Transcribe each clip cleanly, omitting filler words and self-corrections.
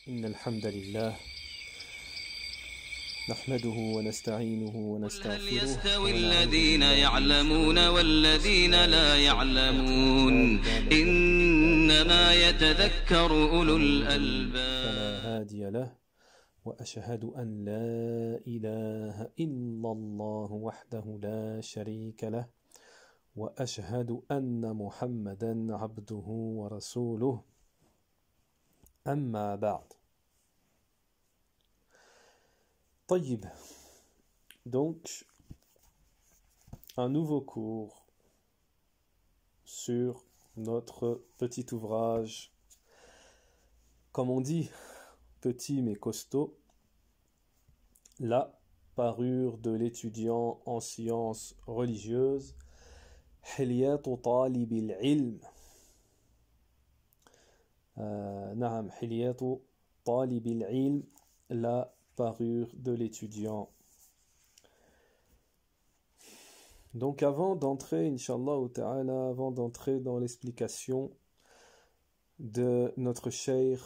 إن الحمد لله نحمده ونستعينه قل هل ونستغفره يستوي ونعوذ الذين بالله من يعلمون شرور والذين أنفسنا لا ومن يعلمون سيئات أعمالنا من يهده الله إنما فلا مضل له يتذكر أولو ومن يضلل فلا الألباب. هادي له وأشهد أن لا إله إلا الله وحده لا شريك له وأشهد أن محمدا عبده ورسوله أما بعد. طيب, donc un nouveau cours sur notre petit ouvrage, comme on dit, petit mais costaud, la parure de l'étudiant en sciences religieuses, Hilyatu Talib al-Ilm. Naam, Hilyatu Talib al-Ilm, la parure de l'étudiant. Donc avant d'entrer, Inch'Allah ta'ala, avant d'entrer dans l'explication de notre Cheikh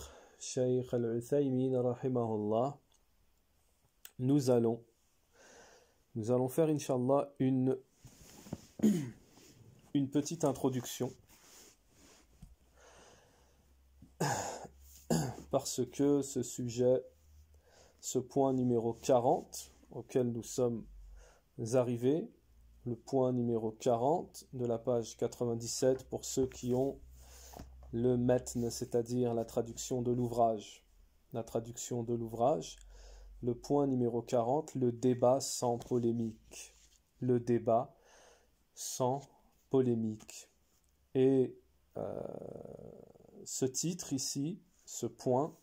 Al-Uthaymin rahimahullah, nous allons faire Inch'Allah une petite introduction, parce que ce sujet, ce point numéro 40 auquel nous sommes arrivés, le point numéro 40 de la page 97 pour ceux qui ont le matn, c'est-à-dire la traduction de l'ouvrage. La traduction de l'ouvrage, le point numéro 40, le débat sans polémique. Le débat sans polémique. Et ce titre ici, ce point,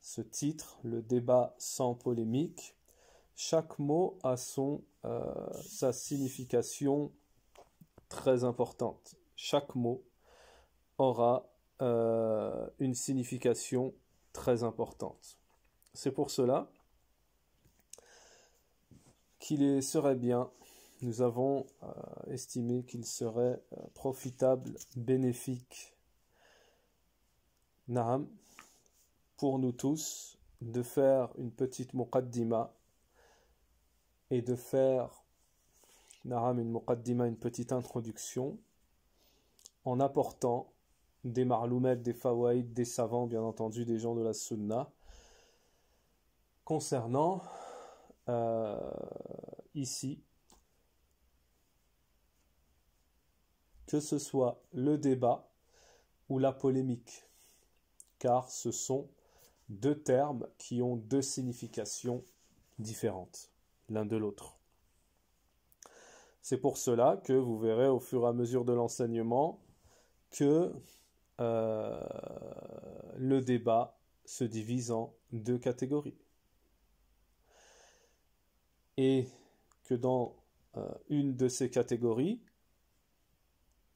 ce titre, le débat sans polémique, chaque mot a sa signification très importante. Chaque mot aura une signification très importante. C'est pour cela qu'il serait bien, nous avons estimé qu'il serait profitable, bénéfique, naam, pour nous tous, de faire une petite muqaddima et de faire une muqaddima, une petite introduction, en apportant des marloumet, des fawaïd, des savants, bien entendu, des gens de la sunna, concernant ici, que ce soit le débat ou la polémique, car ce sont deux termes qui ont deux significations différentes l'un de l'autre. C'est pour cela que vous verrez au fur et à mesure de l'enseignement que le débat se divise en deux catégories. Et que dans une de ces catégories,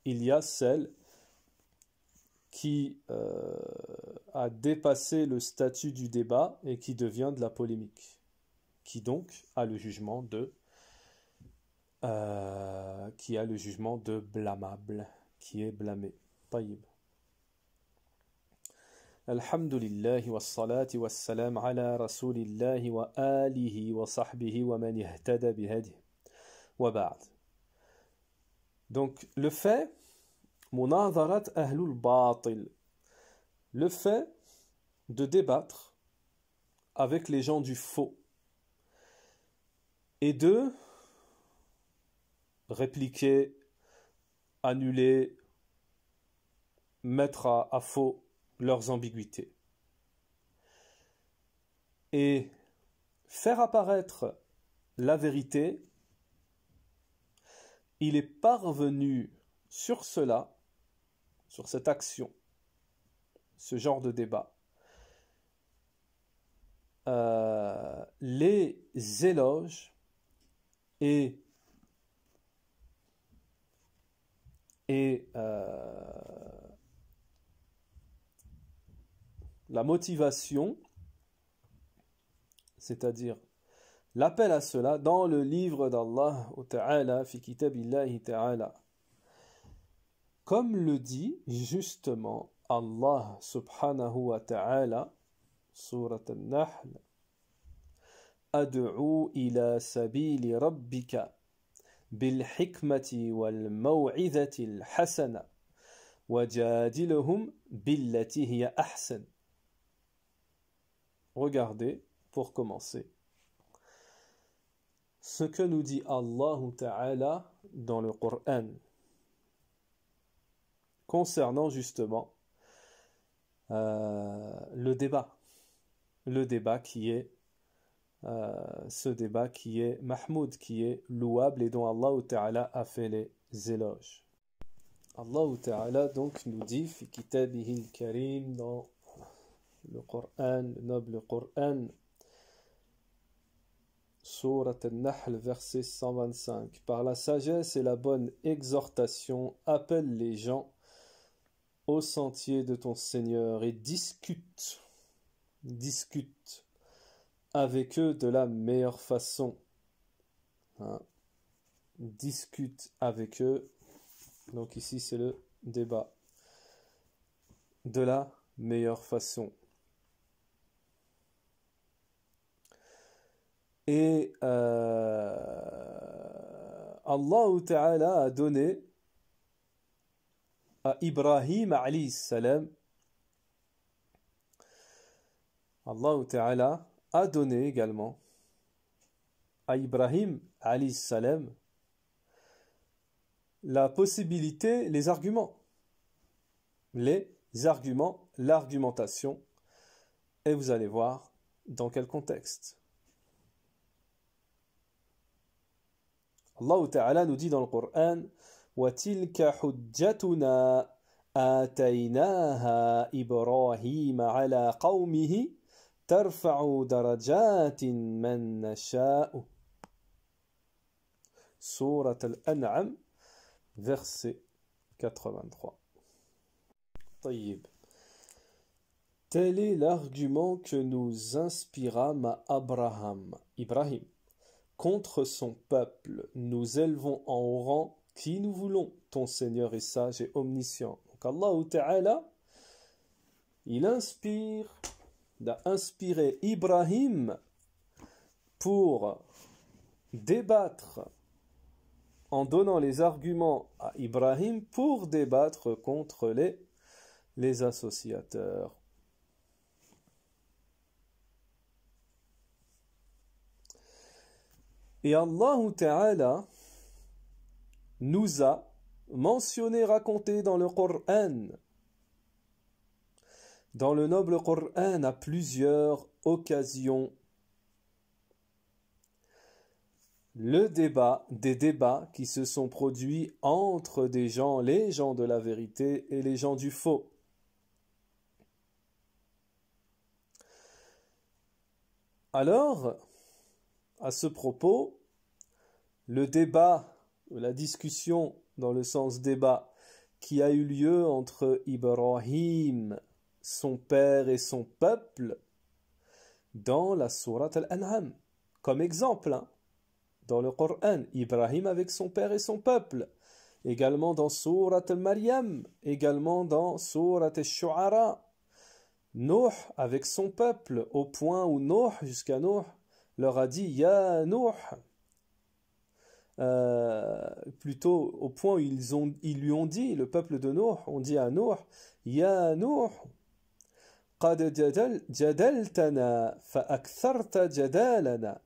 il y a celle qui a dépassé le statut du débat et qui devient de la polémique, qui donc a le jugement de blâmable, qui est blâmé. Taïb. Alhamdulillah wa salati wa salam ala rasulillah wa alihi wa sahbihi wa man ihtada bihadi wa ba'd. Donc le fait munadharat ahlul batil, le fait de débattre avec les gens du faux et de répliquer, annuler, mettre à faux leurs ambiguïtés et faire apparaître la vérité, il est parvenu sur cela, sur cette action, ce genre de débat, les éloges et la motivation, c'est-à-dire l'appel à cela dans le livre d'Allah Ta'ala, fi kitabillahi Ta'ala. Comme le dit justement Allah subhanahu wa ta'ala Surat Al-Nahl. Ad'u ila sabili rabbika bil hikmati wal maw'izati al hasana wajadilhum billati hiya ahsan. Regardez, pour commencer, ce que nous dit Allah Ta'ala dans le Coran concernant justement le débat qui est ce débat qui est Mahmoud, qui est louable et dont Allah Ta'ala a fait les éloges. Allah Ta'ala donc nous dit fi kitabihi al-karim dans le Coran, le noble Coran, Surat Al-Nahl, verset 125. Par la sagesse et la bonne exhortation, appelle les gens au sentier de ton Seigneur et discute avec eux de la meilleure façon. Discute avec eux. Donc ici c'est le débat. De la meilleure façon. Et Allah Ta'ala a donné à Ibrahim alayhi salam, Allah Ta'ala a donné également à Ibrahim alayhi salam la possibilité, les arguments, l'argumentation, et vous allez voir dans quel contexte. Allah Ta'ala nous dit dans le Coran وَتِلْكَ حُجَّتُنَا آتَيْنَاهَا إِبْرَاهِيمَ عَلَى قَوْمِهِ تَرْفَعُ دَرَجَاتٍ مَنْ نَشَاءُ. Surat Al-An'am, verset 83. طيب. Tel est l'argument que nous inspirâmes à Ibrahim. Contre son peuple, nous élevons en rang qui nous voulons. Ton Seigneur est sage et omniscient. Donc Allah Ta'ala, il a inspiré Ibrahim pour débattre, en donnant les arguments à Ibrahim pour débattre contre les associateurs. Et Allah Ta'ala nous a mentionné, raconté dans le Coran, dans le noble Coran à plusieurs occasions, des débats qui se sont produits entre les gens de la vérité et les gens du faux. Alors, à ce propos, le débat, la discussion dans le sens débat qui a eu lieu entre Ibrahim, son père et son peuple, dans la sourate Al-An'am, comme exemple, dans le Coran, Ibrahim avec son père et son peuple, également dans sourate Al-Maryam, également dans sourate Al-Shu'ara, Nuh avec son peuple, au point où Nuh, jusqu'à Nuh, leur a dit Ya Nuh, plutôt au point où ils lui ont dit, le peuple de Nuh, on dit à Nuh Ya Nuh, قد جدلتنا فأكثرت جدالنا.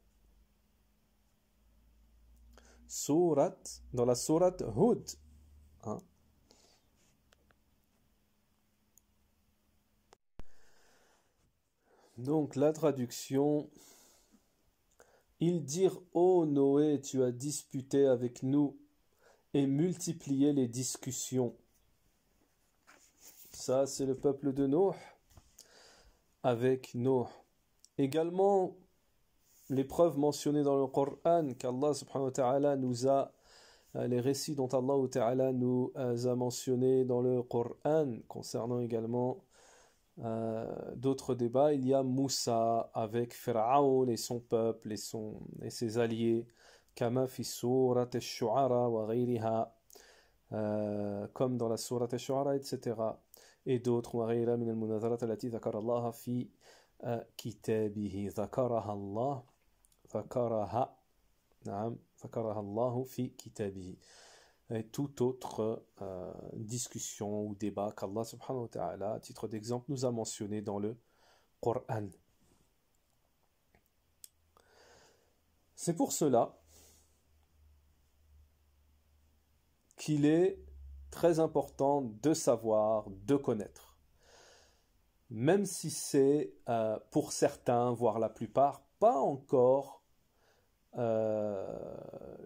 Dans la sourate Hud. Donc la traduction, ils dirent ô Noé, tu as disputé avec nous et multiplié les discussions. Ça c'est le peuple de Nuh avec Nuh. Également les preuves mentionnées dans le Coran qu'Allah subhanahu wa ta'ala nous a, les récits dont Allah ta'ala nous a mentionnés dans le Coran concernant également d'autres débats. Il y a Moussa avec Pharaon et son peuple et ses alliés, kama fi surat al-Shu'ara wa ghayriha, comme dans la sourate al-Shu'ara, etc. Et d'autres, wa ghayra min al-munadharat allati dhakara Allah fi كتابه ذكرها الله ذكرها نعم ذكرها الله في كتابه. Et toute autre discussion ou débat qu'Allah subhanahu wa ta'ala, à titre d'exemple, nous a mentionné dans le Coran. C'est pour cela qu'il est très important de savoir, de connaître. Même si c'est pour certains, voire la plupart, pas encore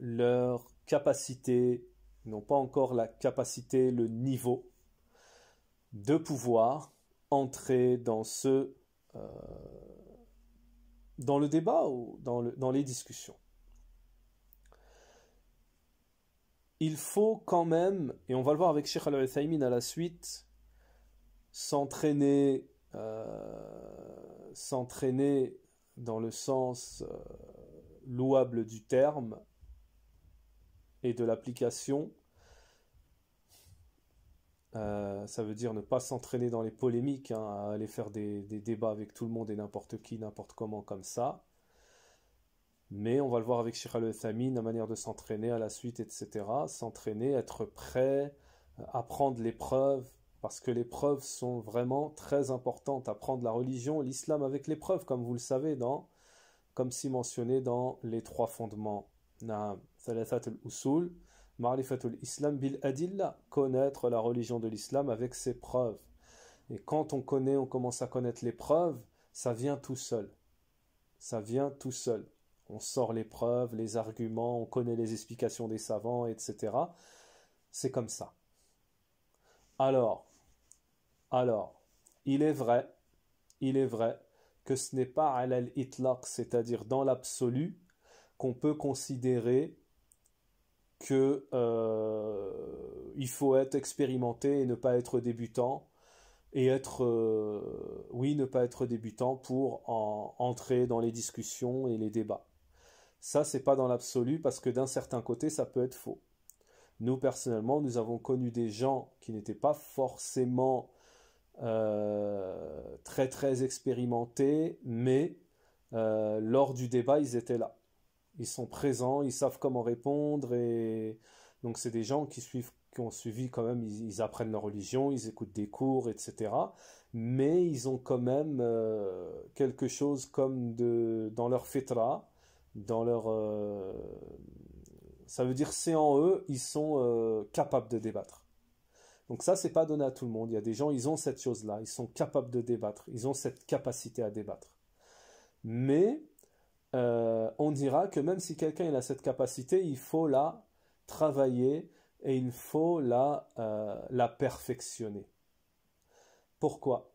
leur capacité, n'ont pas encore la capacité, le niveau de pouvoir entrer dans dans le débat ou dans les discussions. Il faut quand même, et on va le voir avec Cheikh Al-Uthaymin à la suite, s'entraîner dans le sens louable du terme et de l'application. Ça veut dire ne pas s'entraîner dans les polémiques, hein, à aller faire des débats avec tout le monde et n'importe qui, n'importe comment comme ça. Mais on va le voir avec Cheikh Al-Uthaymin, la manière de s'entraîner à la suite, etc. S'entraîner, être prêt, apprendre les preuves, parce que les preuves sont vraiment très importantes. Apprendre la religion, l'islam avec les preuves, comme vous le savez, comme si mentionné dans les 3 fondements. Na'am, thalathatul usul, ma'rifatul islam bil adilla, connaître la religion de l'islam avec ses preuves. Et quand on commence à connaître les preuves, ça vient tout seul. Ça vient tout seul. On sort les preuves, les arguments, on connaît les explications des savants, etc. C'est comme ça. Alors, il est vrai que ce n'est pas ala al-itlaq, c'est-à-dire dans l'absolu, qu'on peut considérer que il faut être expérimenté et ne pas être débutant, et ne pas être débutant pour entrer dans les discussions et les débats. Ça, c'est pas dans l'absolu, parce que d'un certain côté, ça peut être faux. Nous, personnellement, nous avons connu des gens qui n'étaient pas forcément très très expérimentés, mais lors du débat, ils étaient là. Ils sont présents, ils savent comment répondre, et donc c'est des gens qui ont suivi quand même, ils apprennent leur religion, ils écoutent des cours, etc. Mais ils ont quand même quelque chose comme dans leur fitra, dans leur... ça veut dire c'est en eux, ils sont capables de débattre. Donc ça, c'est pas donné à tout le monde. Il y a des gens, ils ont cette chose-là, ils sont capables de débattre, ils ont cette capacité à débattre. Mais on dira que même si quelqu'un a cette capacité, il faut la travailler et il faut la perfectionner. Pourquoi?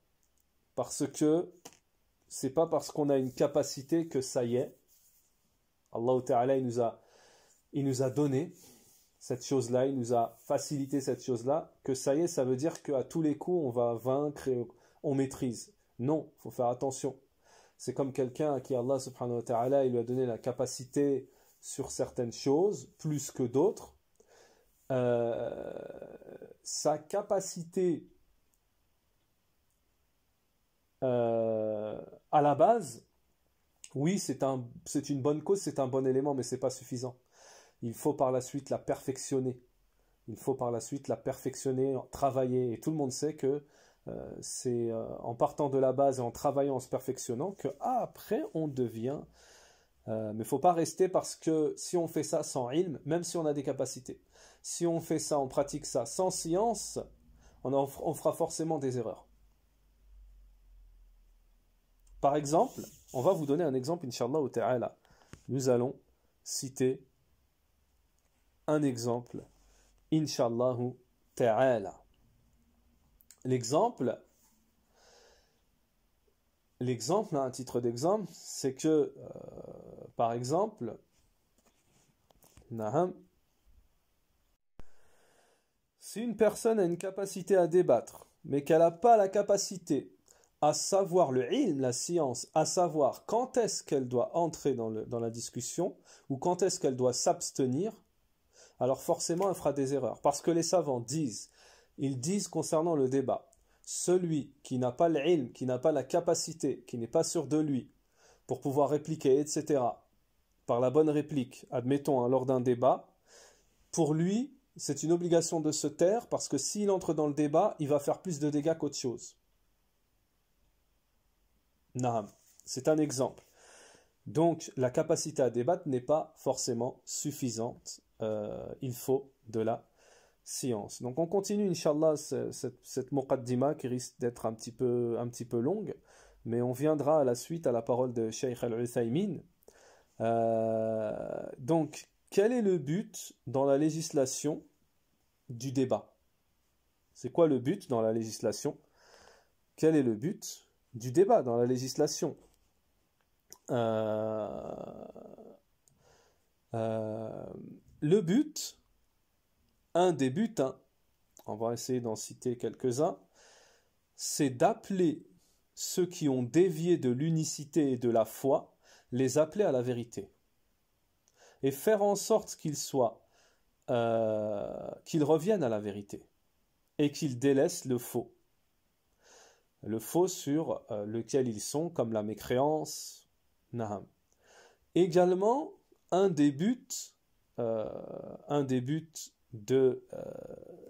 Parce que c'est pas parce qu'on a une capacité que ça y est. Allah Ta'ala, il nous a donné cette chose-là, il nous a facilité cette chose-là, que ça y est, ça veut dire qu'à tous les coups, on va vaincre et on maîtrise. Non, il faut faire attention. C'est comme quelqu'un à qui Allah subhanahu wa ta'ala, il lui a donné la capacité sur certaines choses, plus que d'autres. Sa capacité à la base, oui, c'est une bonne cause, c'est un bon élément, mais c'est pas suffisant. Il faut par la suite la perfectionner. Il faut par la suite la perfectionner, travailler. Et tout le monde sait que c'est en partant de la base et en travaillant, en se perfectionnant, que après on devient... mais il ne faut pas rester, parce que si on fait ça sans ilm, même si on a des capacités, si on fait ça, on pratique ça sans science, on fera forcément des erreurs. Par exemple, on va vous donner un exemple, Inch'Allah ta'ala. Nous allons citer un exemple, Inch'Allah ta'ala. L'exemple, à titre d'exemple, c'est que, par exemple, si une personne a une capacité à débattre, mais qu'elle n'a pas la capacité à savoir le ilm, la science, à savoir quand est-ce qu'elle doit entrer dans la discussion, ou quand est-ce qu'elle doit s'abstenir, alors forcément elle fera des erreurs. Parce que les savants ils disent concernant le débat, celui qui n'a pas l'ilm, qui n'a pas la capacité, qui n'est pas sûr de lui, pour pouvoir répliquer, etc., par la bonne réplique, admettons, lors d'un débat, pour lui, c'est une obligation de se taire, parce que s'il entre dans le débat, il va faire plus de dégâts qu'autre chose. Naam, c'est un exemple. Donc, la capacité à débattre n'est pas forcément suffisante. Il faut de la science. Donc, on continue, Inch'Allah, cette muqaddima qui risque d'être un petit peu longue, mais on viendra à la suite à la parole de Cheikh Al-Uthaymin. Donc, quel est le but dans la législation du débat? C'est quoi le but dans la législation? Quel est le but du débat dans la législation? Le but, un des buts, on va essayer d'en citer quelques-uns, c'est d'appeler ceux qui ont dévié de l'unicité et de la foi, les appeler à la vérité. Et faire en sorte qu'ils reviennent à la vérité et qu'ils délaissent le faux. Le faux sur lequel ils sont, comme la mécréance. Naham. Également, un des buts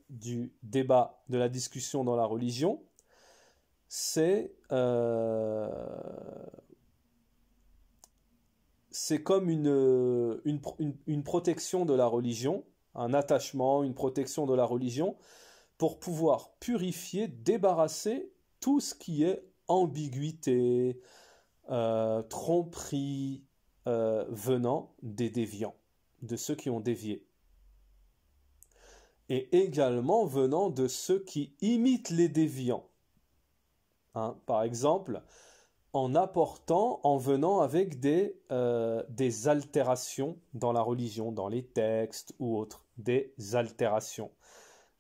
du débat, de la discussion dans la religion, c'est comme une protection de la religion, un attachement, une protection de la religion, pour pouvoir purifier, débarrasser tout ce qui est ambiguïté, tromperie venant des déviants, de ceux qui ont dévié. Et également venant de ceux qui imitent les déviants. Par exemple, en venant avec des altérations dans la religion, dans les textes ou autres, des altérations.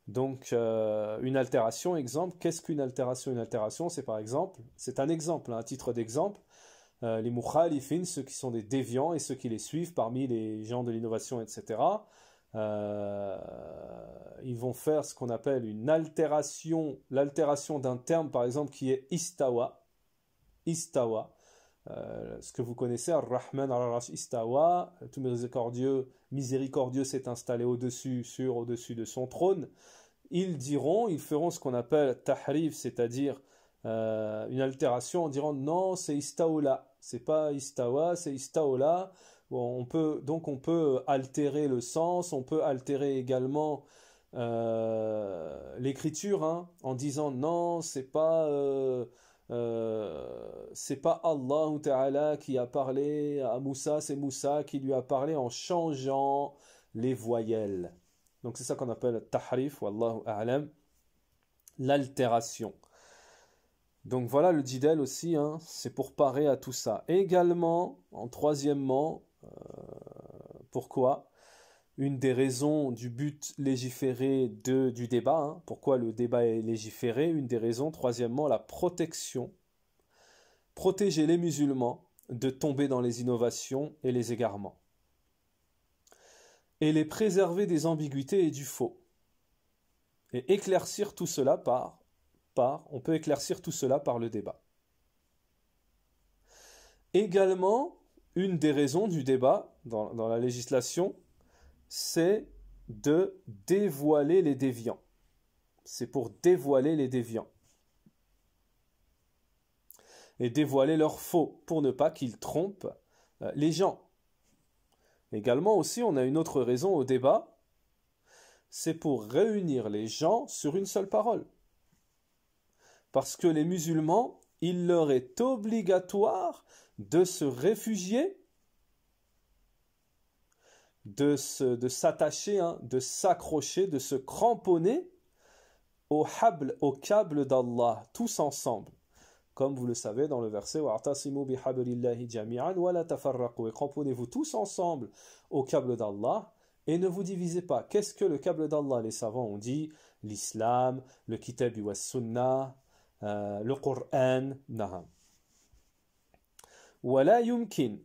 Donc, une altération, exemple, qu'est-ce qu'une altération? Une altération, c'est par exemple, c'est un exemple, à titre d'exemple, les mukhalifin, ceux qui sont des déviants et ceux qui les suivent parmi les gens de l'innovation, etc., ils vont faire ce qu'on appelle une altération, l'altération d'un terme, par exemple, qui est istawa, ce que vous connaissez, Ar-Rahman al-Arsh istawa, tout miséricordieux s'est installé au-dessus de son trône. Ils feront ce qu'on appelle tahrif, c'est-à-dire une altération en disant non, c'est istaoula, c'est pas istawa, c'est istaoula. Bon, on peut altérer le sens, on peut altérer également l'écriture, en disant non, c'est pas Allah Ta'ala qui a parlé à Moussa, c'est Moussa qui lui a parlé en changeant les voyelles. Donc c'est ça qu'on appelle tahrif, wallahu a'lam, l'altération. Donc voilà le jidal aussi, c'est pour parer à tout ça. Également, troisièmement, pourquoi? Une des raisons du but légiféré du débat, pourquoi le débat est légiféré, une des raisons, troisièmement, la protection. Protéger les musulmans de tomber dans les innovations et les égarements. Et les préserver des ambiguïtés et du faux. Et éclaircir tout cela on peut éclaircir tout cela par le débat. Également, une des raisons du débat dans la législation, c'est de dévoiler les déviants. C'est pour dévoiler les déviants. Et dévoiler leurs faux, pour ne pas qu'ils trompent les gens. Également aussi, on a une autre raison au débat, c'est pour réunir les gens sur une seule parole. Parce que les musulmans, il leur est obligatoire de se réfugier, de s'attacher, de s'accrocher, de se cramponner au câble d'Allah, tous ensemble. Comme vous le savez dans le verset وَاعْتَصِمُوا بِحَبْلِ اللَّهِ جَمِيعًا وَلَا تَفَرَّقُوا, et cramponnez-vous tous ensemble au câble d'Allah et ne vous divisez pas. Qu'est-ce que le câble d'Allah? Les savants ont dit l'islam, le kitab wa sunnah, le Coran, naham. وَلَا يُمْكِنْ,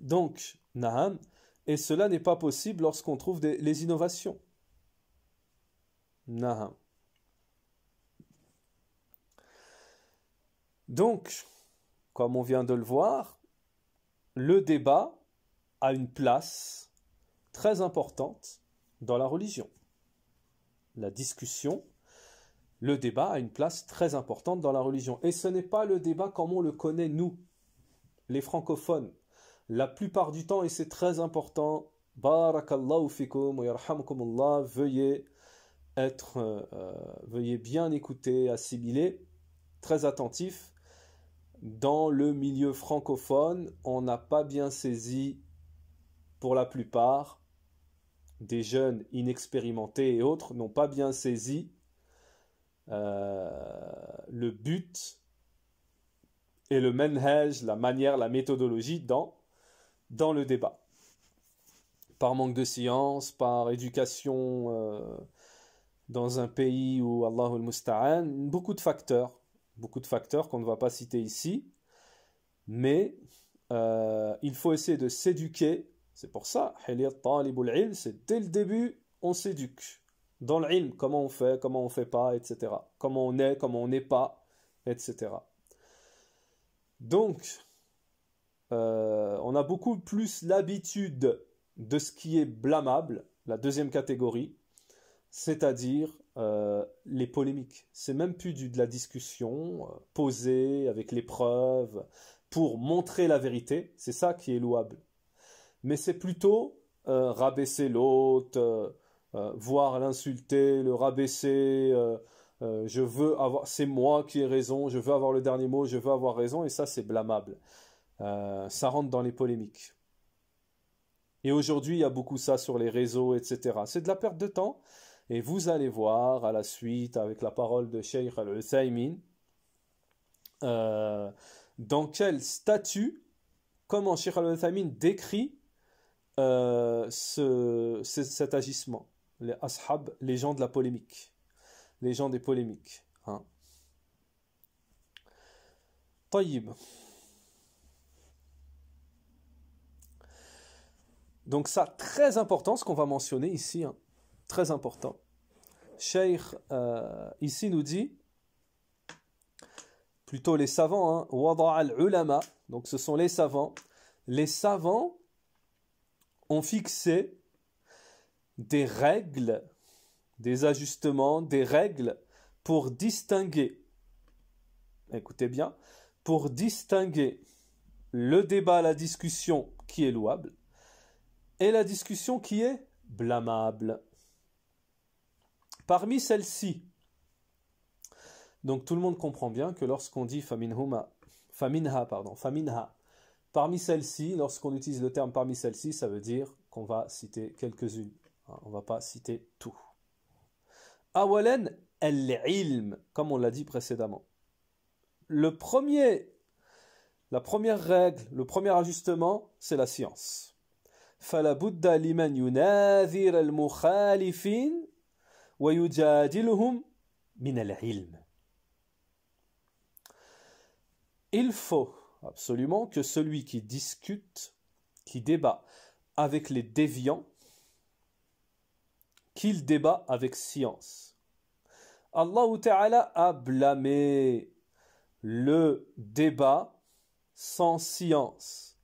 donc, naham, et cela n'est pas possible lorsqu'on trouve les innovations. Naham. Donc, comme on vient de le voir, le débat a une place très importante dans la religion. La discussion, le débat a une place très importante dans la religion. Et ce n'est pas le débat comme on le connaît nous, les francophones. La plupart du temps, et c'est très important, barakallahu fikum wa yarhamkumullah, veuillez bien écouter, assimiler, très attentif. Dans le milieu francophone, on n'a pas bien saisi, pour la plupart, des jeunes inexpérimentés et autres n'ont pas bien saisi le but et le manhaj, la manière, la méthodologie dans le débat. Par manque de science, par éducation dans un pays où Allahul Musta'an, beaucoup de facteurs qu'on ne va pas citer ici, mais il faut essayer de s'éduquer. C'est pour ça, c'est dès le début, on s'éduque. Dans l'ilm, comment on fait pas, etc. Comment on n'est pas, etc. Donc, on a beaucoup plus l'habitude de ce qui est blâmable, la deuxième catégorie, c'est-à-dire les polémiques. C'est même plus de la discussion posée avec les preuves pour montrer la vérité. C'est ça qui est louable. Mais c'est plutôt rabaisser l'autre, voire l'insulter, le rabaisser. C'est moi qui ai raison, je veux avoir le dernier mot, je veux avoir raison, et ça c'est blâmable. Ça rentre dans les polémiques. Et aujourd'hui, il y a beaucoup ça sur les réseaux, etc. C'est de la perte de temps. Et vous allez voir à la suite, avec la parole de Cheikh Al-Uthaymin, dans quel statut, comment Cheikh Al-Uthaymin décrit cet agissement. Les ashab, les gens de la polémique. Les gens des polémiques. Hein. Taïb. Donc ça, très important, ce qu'on va mentionner ici. Hein. Très important. Cheikh, ici nous dit, plutôt les savants, hein, wada'a al-ulama, donc ce sont les savants. Les savants ont fixé des règles, des ajustements, des règles pour distinguer, écoutez bien, pour distinguer le débat, la discussion qui est louable et la discussion qui est blâmable. Parmi celles-ci, donc tout le monde comprend bien que lorsqu'on dit faminha, parmi celles-ci, lorsqu'on utilise le terme parmi celles-ci, ça veut dire qu'on va citer quelques-unes. On ne va pas citer tout. Awalen al-ilm, comme on l'a dit précédemment. La première règle, le premier ajustement, c'est la science. Fala budda liman yunadhir al-mukhalifin wa yujadiluhum min al-ilm. Il faut absolument que celui qui discute, qui débat avec les déviants, qu'il débat avec science. Allah Ta'ala a blâmé le débat sans science.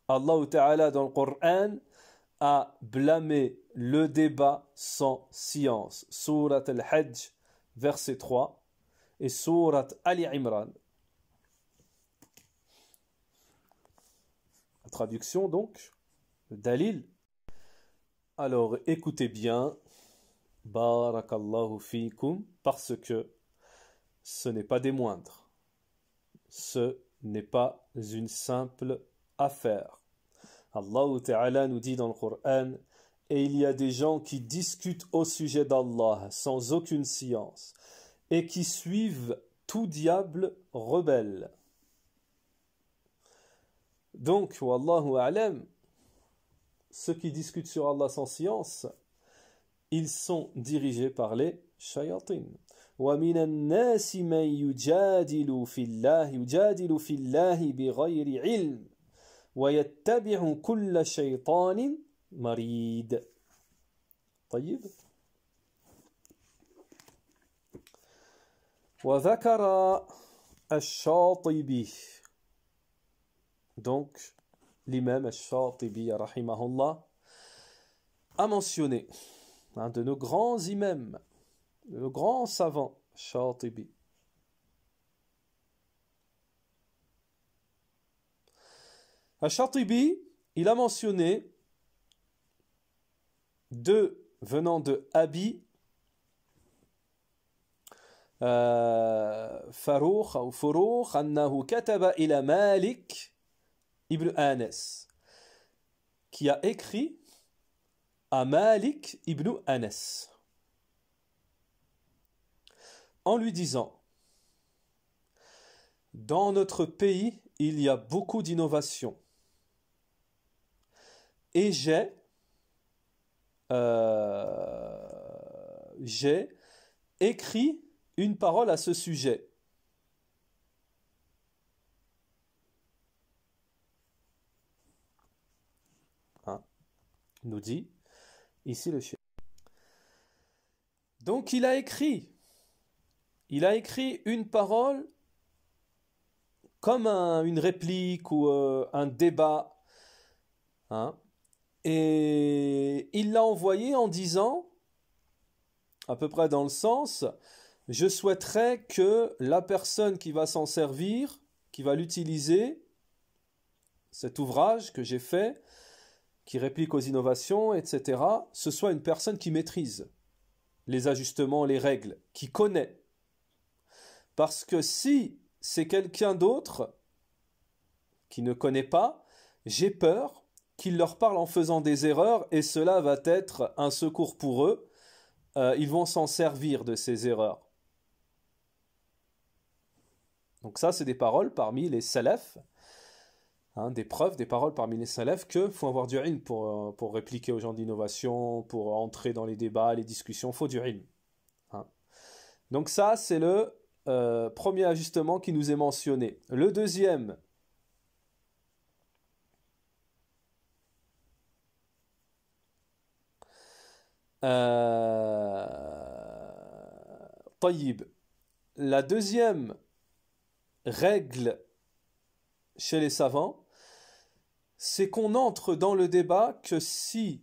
Allah Ta'ala dans le Coran a blâmé le débat sans science. Surat Al-Hajj, verset 3, et Surat Ali Imran. La traduction donc, le dalil. Alors écoutez bien, barakallahu fikum, parce que ce n'est pas des moindres. Ce n'est pas une simple affaire. Allah Ta'ala nous dit dans le Coran, et il y a des gens qui discutent au sujet d'Allah sans aucune science et qui suivent tout diable rebelle. Donc, wallahu a'lam, ceux qui discutent sur Allah sans science, ils sont dirigés par les shayatin. وَمِنَ النَّاسِ مَنْ يُجَادِلُ فِي اللَّهِ بِغَيْرِ عِلْمٍ وَيَتَّبِعُ كُلَّ شَيْطَانٍ مَرِيدٍ. طيب. وذكر الشاطبي. Donc, l'imam al-Shatibi, rahimahullah, a mentionné un de nos grands imams, de nos grands savants, Shatibi. Al-Shatibi, il a mentionné deux venant de Abi, Farouk ou Furouk, annahu kataba ila Malik ibn Anas, qui a écrit à Malik ibn Anas en lui disant: dans notre pays, il y a beaucoup d'innovations et j'ai écrit une parole à ce sujet. Nous dit ici le cheikh. Donc il a écrit une parole comme une réplique ou un débat, hein, et il l'a envoyé en disant, à peu près dans le sens: je souhaiterais que la personne qui va s'en servir, qui va l'utiliser, cet ouvrage que j'ai fait, qui réplique aux innovations, etc., ce soit une personne qui maîtrise les ajustements, les règles, qui connaît. Parce que si c'est quelqu'un d'autre qui ne connaît pas, j'ai peur qu'il leur parle en faisant des erreurs et cela va être un secours pour eux. Ils vont s'en servir de ces erreurs. Donc ça, c'est des paroles parmi les salafs, hein, des preuves, des paroles parmi les salafs qu'il faut avoir du ilm pour répliquer aux gens d'innovation, pour entrer dans les débats, les discussions, il faut du ilm. Hein. Donc ça, c'est le premier ajustement qui nous est mentionné. Le deuxième, طيب. La deuxième règle chez les savants, c'est qu'on entre dans le débat que si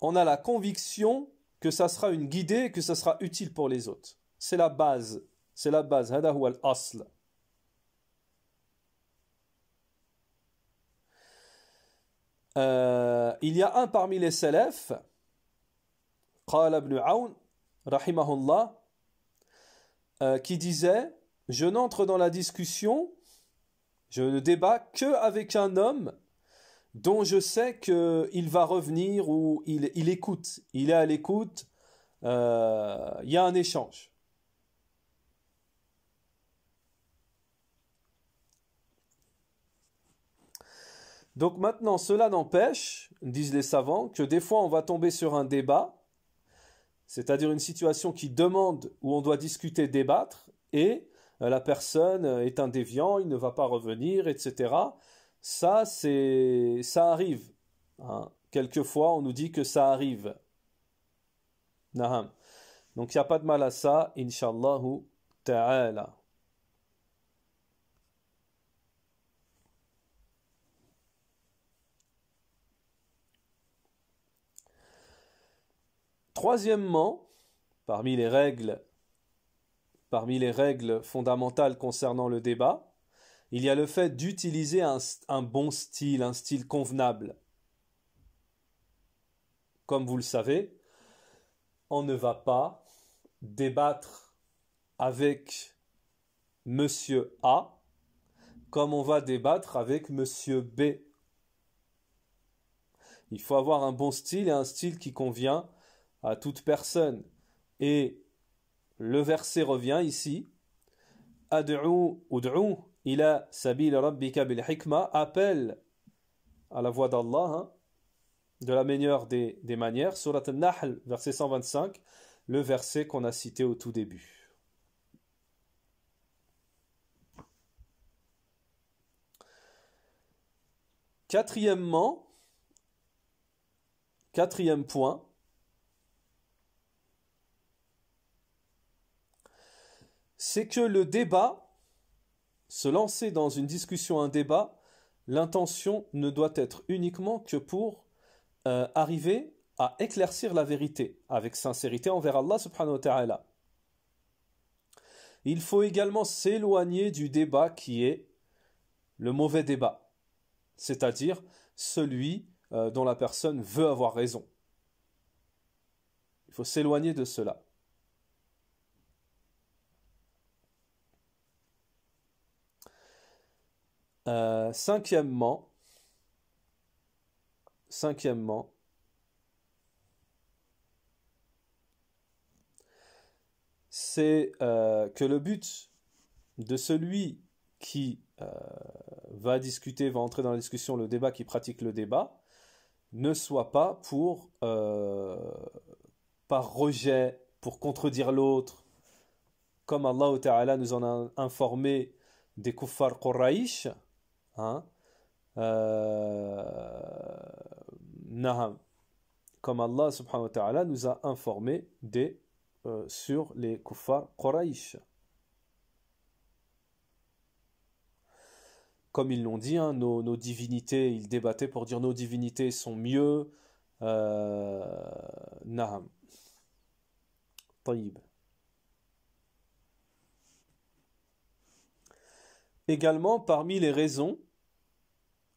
on a la conviction que ça sera une guidée et que ça sera utile pour les autres. C'est la base. C'est la base. هذا هو الأصل. Il y a un parmi les salafs, قال ابن عون رحمه الله, qui disait: je n'entre dans la discussion, je ne débat que avec un homme dont je sais qu'il va revenir ou il écoute, il est à l'écoute, il y a un échange. Donc maintenant, cela n'empêche, disent les savants, que des fois on va tomber sur un débat, c'est-à-dire une situation qui demande, où on doit discuter, débattre, et la personne est un déviant, il ne va pas revenir, etc. Ça arrive. Hein. Quelquefois, on nous dit que ça arrive. Naham. Donc, il n'y a pas de mal à ça, Inch'Allahu ta'ala. Troisièmement, parmi les règles fondamentales concernant le débat, il y a le fait d'utiliser un bon style, un style convenable. Comme vous le savez, on ne va pas débattre avec Monsieur A comme on va débattre avec Monsieur B. Il faut avoir un bon style et un style qui convient à toute personne. Et le verset revient ici: Ad'u ud'u ila sabil rabbika bil hikma, appelle à la voix d'Allah, hein, de la meilleure des manières. Surat An-Nahl, verset 125, le verset qu'on a cité au tout début. Quatrième point, c'est que le débat, se lancer dans une discussion, un débat, l'intention ne doit être uniquement que pour arriver à éclaircir la vérité, avec sincérité envers Allah subhanahu wa ta'ala. Il faut également s'éloigner du débat qui est le mauvais débat, c'est-à-dire celui dont la personne veut avoir raison. Il faut s'éloigner de cela. Cinquièmement, c'est que le but de celui qui va discuter, va entrer dans la discussion, le débat, qui pratique le débat, ne soit pas pour, par rejet, pour contredire l'autre, comme Allah Ta'ala nous en a informé des kuffar Quraysh, hein, comme Allah subhanahu wa ta'ala nous a informé sur les kuffar Quraysh. Comme ils l'ont dit, hein, nos divinités, ils débattaient pour dire nos divinités sont mieux. Naham. Taïb. Également, parmi les raisons,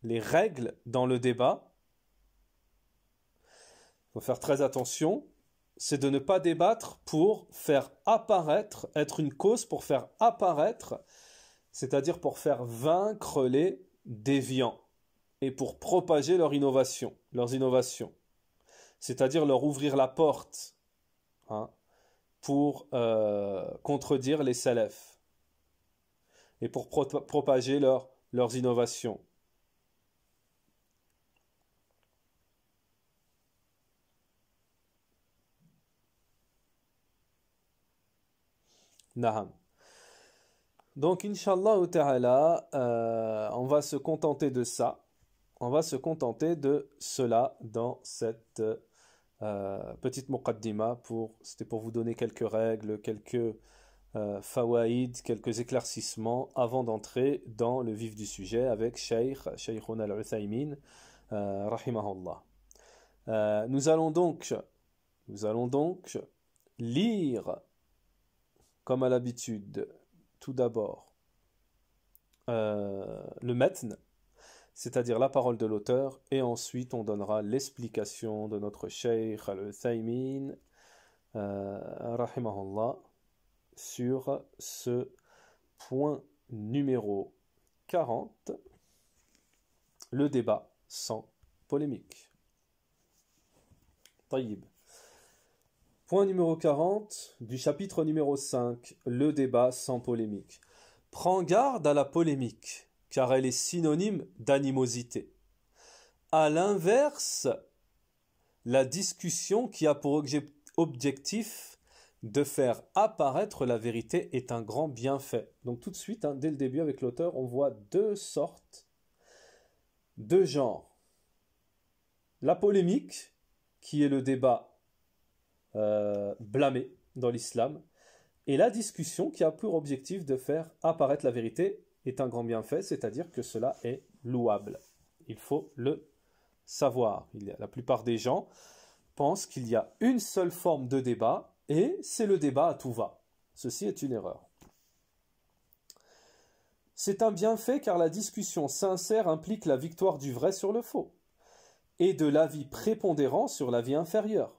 les règles dans le débat, il faut faire très attention, c'est de ne pas débattre pour faire apparaître, être une cause pour faire apparaître, c'est-à-dire pour faire vaincre les déviants et pour propager leurs innovations, c'est-à-dire leur ouvrir la porte, hein, pour contredire les salafs et pour propager leurs innovations. Naham. Donc, Inch'Allah ta'ala, on va se contenter de ça. On va se contenter de cela dans cette petite muqaddima. C'était pour vous donner quelques règles, quelques fawaïd, quelques éclaircissements avant d'entrer dans le vif du sujet avec Shaykhuna al-Uthaymin, rahimahullah. Nous allons donc lire, comme à l'habitude, tout d'abord le matn, c'est-à-dire la parole de l'auteur, et ensuite on donnera l'explication de notre Shaykh al-Uthaymin, rahimahullah, sur ce point numéro 40, le débat sans polémique. Taïb. Point numéro 40 du chapitre numéro 5, le débat sans polémique. Prends garde à la polémique, car elle est synonyme d'animosité. À l'inverse, la discussion qui a pour objectif de faire apparaître la vérité est un grand bienfait. Donc tout de suite, hein, dès le début avec l'auteur, on voit deux sortes, deux genres. La polémique, qui est le débat blâmé dans l'islam, et la discussion qui a pour objectif de faire apparaître la vérité est un grand bienfait, c'est-à-dire que cela est louable. Il faut le savoir. La plupart des gens pensent qu'il y a une seule forme de débat et c'est le débat à tout va. Ceci est une erreur. C'est un bienfait car la discussion sincère implique la victoire du vrai sur le faux et de l'avis prépondérant sur l'avis inférieur.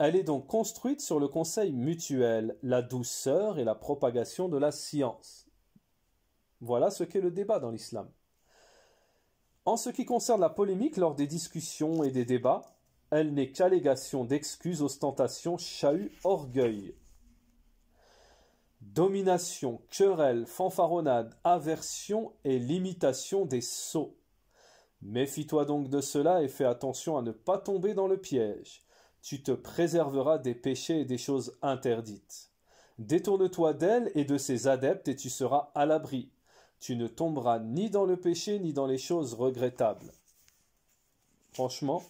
Elle est donc construite sur le conseil mutuel, la douceur et la propagation de la science. Voilà ce qu'est le débat dans l'islam. En ce qui concerne la polémique lors des discussions et des débats, elle n'est qu'allégation d'excuses, ostentation, chahut, orgueil. Domination, querelle, fanfaronnade, aversion et limitation des sots. Méfie-toi donc de cela et fais attention à ne pas tomber dans le piège. Tu te préserveras des péchés et des choses interdites. Détourne-toi d'elles et de ses adeptes et tu seras à l'abri. Tu ne tomberas ni dans le péché ni dans les choses regrettables. Franchement,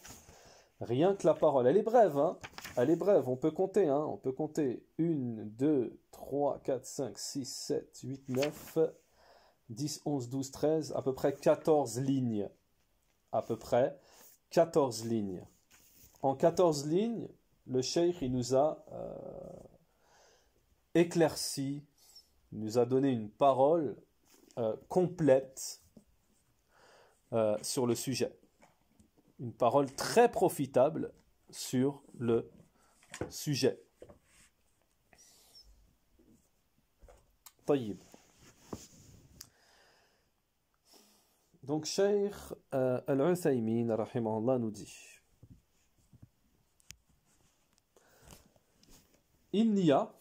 Rien que la parole. Elle est brève, hein. Elle est brève, on peut compter, hein. On peut compter 1, 2, 3, 4, 5, 6, 7, 8, 9, 10, 11, 12, 13, à peu près 14 lignes. À peu près 14 lignes. En 14 lignes, le cheikh, il nous a éclairci, il nous a donné une parole complète sur le sujet. Une parole très profitable sur le sujet. طيب. Donc, Cheikh Al-Uthaymin, rahimahullah, nous dit: il n'y a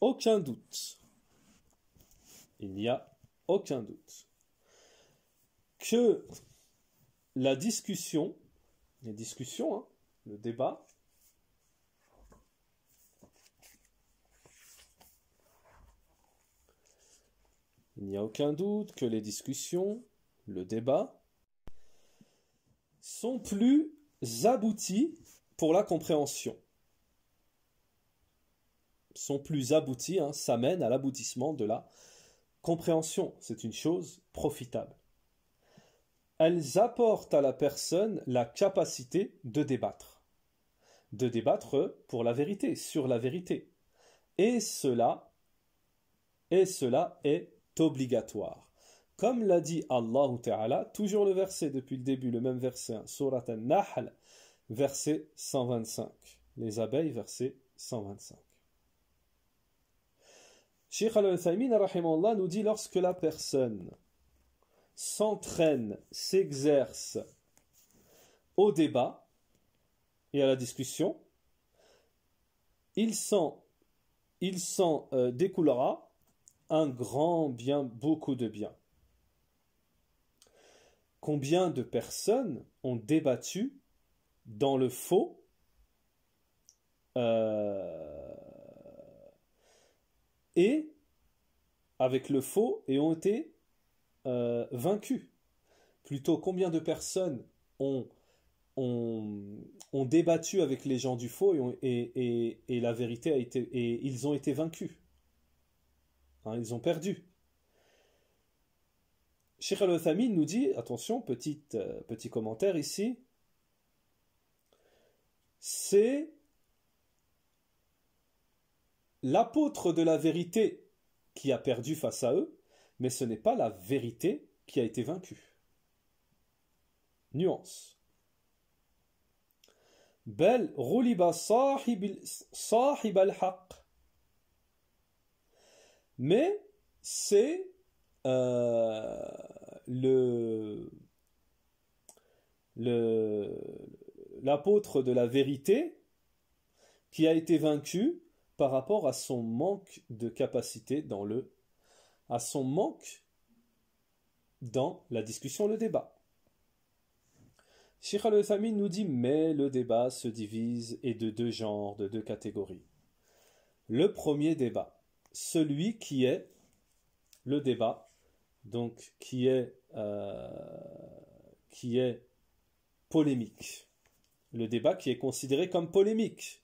aucun doute, il n'y a aucun doute que la discussion, les discussions, hein, le débat, il n'y a aucun doute que les discussions, le débat, sont plus aboutis pour la compréhension. Sont plus aboutis, hein, ça mène à l'aboutissement de la compréhension. C'est une chose profitable. Elles apportent à la personne la capacité de débattre. De débattre pour la vérité, sur la vérité. Et cela est obligatoire. Comme l'a dit Allah Ta'ala, toujours le verset depuis le début, le même verset, hein, Surat An-Nahl, verset 125. Les abeilles, verset 125. Cheikh Al-Uthaymin rahimahullah nous dit: lorsque la personne s'entraîne, s'exerce au débat et à la discussion, il s'en découlera un grand bien, beaucoup de bien. Combien de personnes ont débattu dans le faux et avec le faux et ont été vaincus. Plutôt, combien de personnes ont débattu avec les gens du faux et la vérité a été, et ils ont été vaincus. Hein, ils ont perdu. Cheikh Al-Uthaymin nous dit, attention, petit commentaire ici, c'est l'apôtre de la vérité qui a perdu face à eux, mais ce n'est pas la vérité qui a été vaincue. Nuance. Bel ghuliba sahib al-haq. Mais c'est l'apôtre de la vérité qui a été vaincu par rapport à son manque de capacité à son manque dans la discussion, le débat. Cheikh Al-Uthaymin nous dit: mais le débat se divise et de deux genres, de deux catégories. Le premier débat, celui qui est le débat, donc qui est polémique. Le débat qui est considéré comme polémique.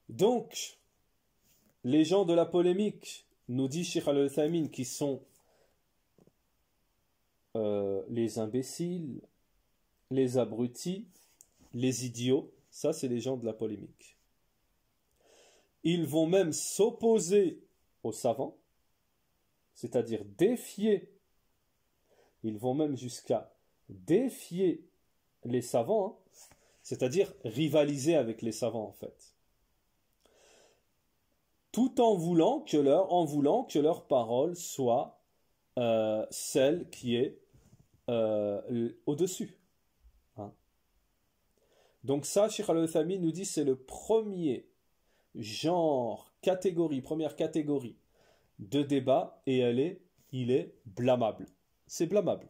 Donc, les gens de la polémique, nous dit Cheikh Al-Uthaymin, qui sont les imbéciles, les abrutis, les idiots, ça c'est les gens de la polémique. Ils vont même s'opposer aux savants, c'est-à-dire défier, ils vont même jusqu'à défier les savants, hein, c'est-à-dire rivaliser avec les savants en fait. Tout en voulant que leur parole soit celle qui est au-dessus. Hein. Donc ça, Cheikh Al-Uthaymin nous dit, c'est le premier première catégorie de débat, et il est blâmable. C'est blâmable.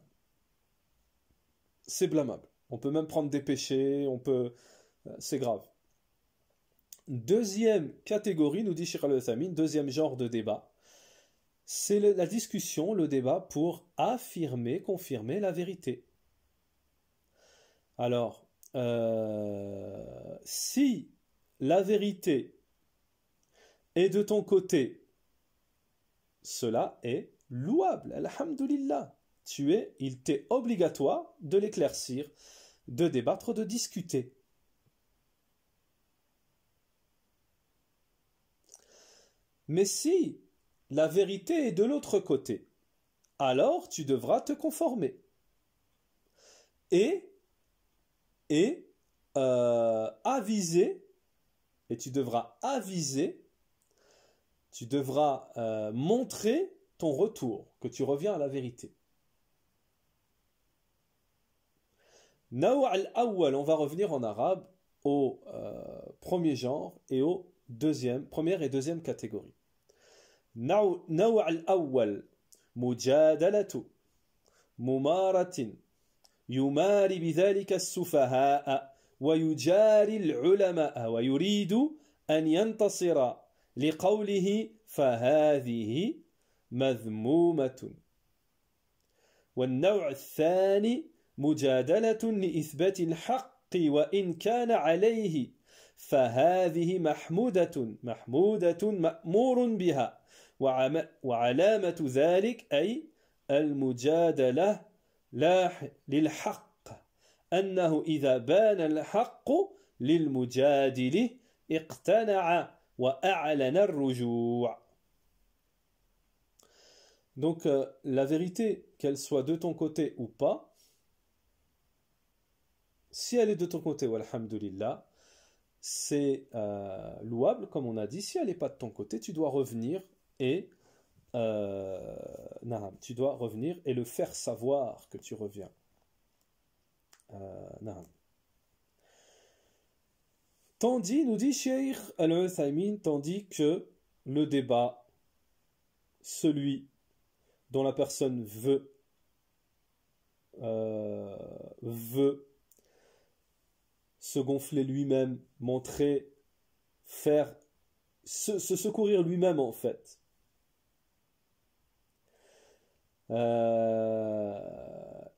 C'est blâmable. On peut même prendre des péchés, c'est grave. Deuxième catégorie, nous dit Cheikh Al-Uthaymin, deuxième genre de débat, c'est la discussion, le débat pour affirmer, confirmer la vérité. Alors, si la vérité est de ton côté, cela est louable. Alhamdulillah. Il t'est obligatoire de l'éclaircir, de débattre, de discuter. Mais si la vérité est de l'autre côté, alors tu devras te conformer. Et aviser, et tu devras aviser, tu devras montrer ton retour, que tu reviens à la vérité. Naw' al-awwal, on va revenir en arabe au premier genre et au première et deuxième catégorie. Naw' al-awwal, mujadalatu, mumaratin, يماري بذلك السفهاء ويجاري العلماء ويريد أن ينتصر لقوله فهذه مذمومة. والنوع الثاني مجادلة لإثبات الحق وإن كان عليه فهذه محمودة مأمور بها وعلامة ذلك أي المجادلة للحق أنه إذا بان الحق للمجادل اقتنع وأعلن الرجوع. Donc la vérité, qu'elle soit de ton côté ou pas, si elle est de ton côté, walhamdulillah, c'est louable, comme on a dit. Si elle n'est pas de ton côté, tu dois revenir et tu dois revenir et le faire savoir que tu reviens. Tandis, nous dit Cheikh Al-Uthaymin, tandis que le débat, celui dont la personne veut se gonfler lui-même, montrer, faire, se secourir lui-même en fait.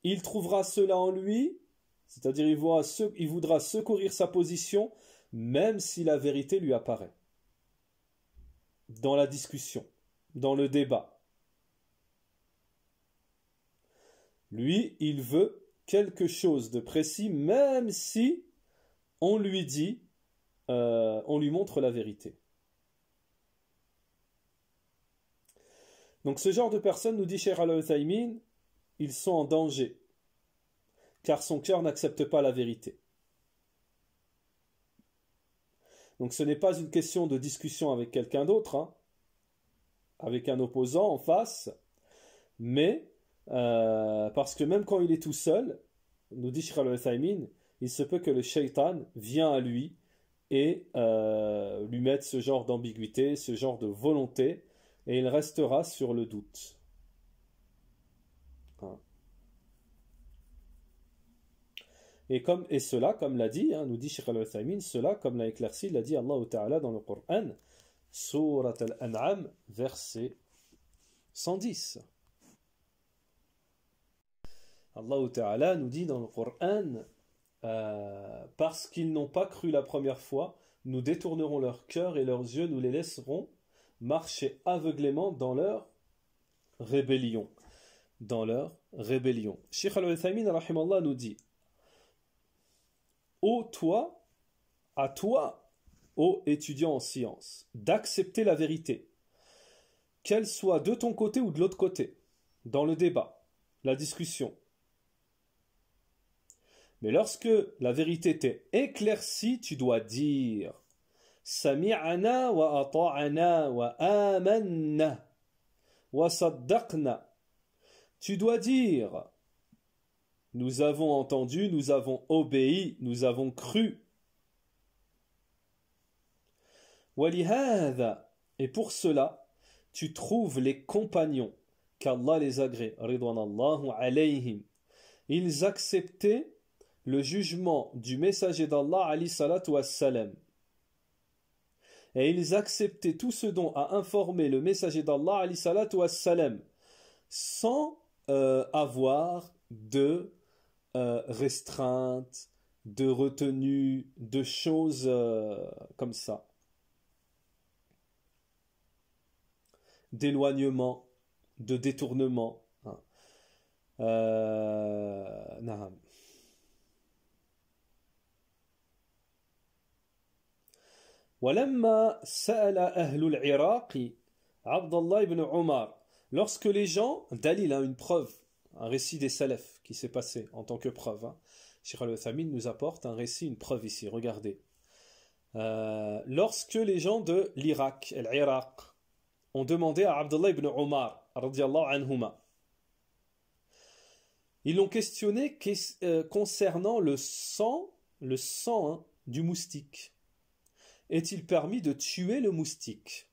Il trouvera cela en lui, c'est-à-dire il voudra secourir sa position, même si la vérité lui apparaît. Dans la discussion, dans le débat. Lui, il veut quelque chose de précis, même si on lui dit, on lui montre la vérité. Donc ce genre de personnes, nous dit Cheikh Al-Uthaymin, ils sont en danger, car son cœur n'accepte pas la vérité. Donc ce n'est pas une question de discussion avec quelqu'un d'autre, hein, avec un opposant en face, mais parce que même quand il est tout seul, nous dit Cheikh Al-Uthaymin, il se peut que le shaitan vienne à lui et lui mette ce genre d'ambiguïté, ce genre de volonté, et il restera sur le doute. Hein. Et cela, comme l'a dit, nous dit Cheikh Al-Uthaymin, cela, comme l'a éclairci, l'a dit Allah Ta'ala dans le Coran, Surat Al-An'am, verset 110. Allah Ta'ala nous dit dans le Coran, parce qu'ils n'ont pas cru la première fois, nous détournerons leur cœur et leurs yeux, nous les laisserons marcher aveuglément dans leur rébellion. Dans leur rébellion. Cheikh Al-Uthaymin rahimallah nous dit, à toi, ô étudiant en sciences, d'accepter la vérité, qu'elle soit de ton côté ou de l'autre côté, dans le débat, la discussion. Mais lorsque la vérité t'est éclaircie, tu dois dire Sami'ana wa ata'ana wa amanna wa saddaqna. Tu dois dire nous avons entendu, nous avons obéi, nous avons cru. Walihadha, et pour cela, tu trouves les compagnons, qu'Allah les agrée, ridwanallahu alayhim. Ils acceptaient le jugement du messager d'Allah alayhi salatu wassalam. Et ils acceptaient tout ce dont a informé le messager d'Allah alayhi salatu wassalam, sans avoir de restreinte, de retenue, de choses comme ça. D'éloignement, de détournement. Hein. Naam. ولما سأل أهل العراق عبد الله بن عمر, lorsque les gens, Dalil a une preuve, un récit des salafs qui s'est passé en tant que preuve. Hein. Cheikh Al-Uthaymeen nous apporte un récit, une preuve ici, regardez. Lorsque les gens de l'Irak, l'Iraq, ont demandé à Abdullah ibn Umar, radiyallahu anhuma, ils l'ont questionné concernant le sang hein, du moustique. Est-il permis de tuer le moustique?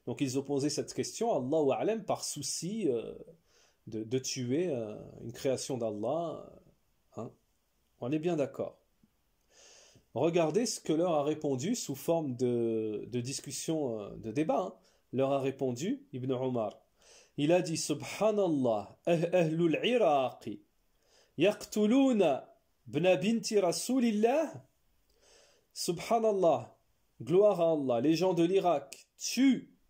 Donc ils ont posé cette question, Allahu a'lam, par souci de tuer une création d'Allah. Hein. On est bien d'accord. Regardez ce que leur a répondu sous forme de discussion, de débat. Hein. Leur a répondu Ibn Umar. Il a dit Subhanallah, ahlul Iraqi yaqtuluna bna binti Rasulillah. Subhanallah, gloire à Allah, les gens de l'Irak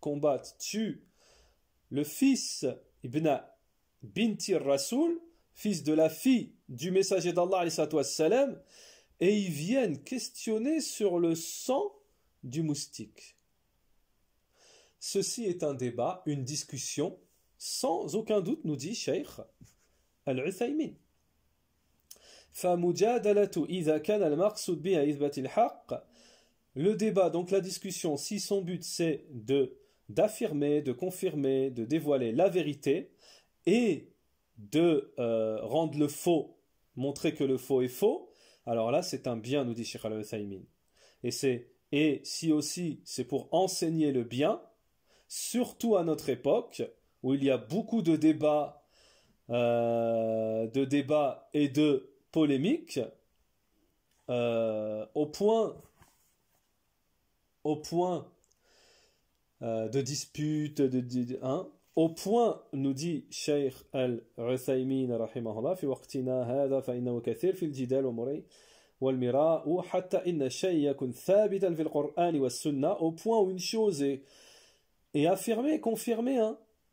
combattent, tuent le fils Ibn Binti Rasoul, fils de la fille du messager d'Allah alayhi salatu wassalam, et ils viennent questionner sur le sang du moustique. Ceci est un débat, une discussion, sans aucun doute, nous dit Cheikh Al-Uthaymeen. فَمُجَادَلَةُ إِذَا كَانَ الْمَقْصُودُ بِهَا إِثْبَاتِ الْحَقِّ. Le débat, donc la discussion, si son but c'est d'affirmer, de confirmer, de dévoiler la vérité et de rendre le faux, montrer que le faux est faux, alors là c'est un bien, nous dit Cheikh Al-Uthaymeen. Et si aussi c'est pour enseigner le bien, surtout à notre époque, où il y a beaucoup de débats et de polémiques, au point de disputes, au point, nous dit Cheikh Al-Uthaymeen rahimahullah, في وقتنا هذا فإنه كثير في الجدال والمراء حتى إن الشيء يكون ثابتا في القرآن والسنة, au point où une chose est affirmée, confirmée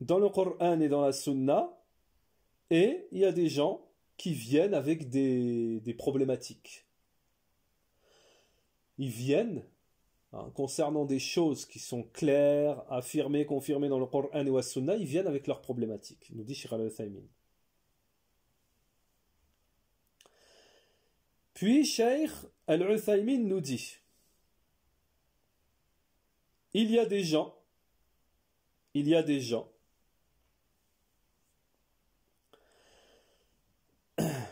dans le Coran et dans la Sunna, et il y a des gens qui viennent avec des problématiques. Ils viennent concernant des choses qui sont claires, affirmées, confirmées dans le Coran et la Sunna, ils viennent avec leurs problématiques, nous dit Cheikh Al-Uthaymeen. Puis Cheikh Al-Uthaymeen nous dit, il y a des gens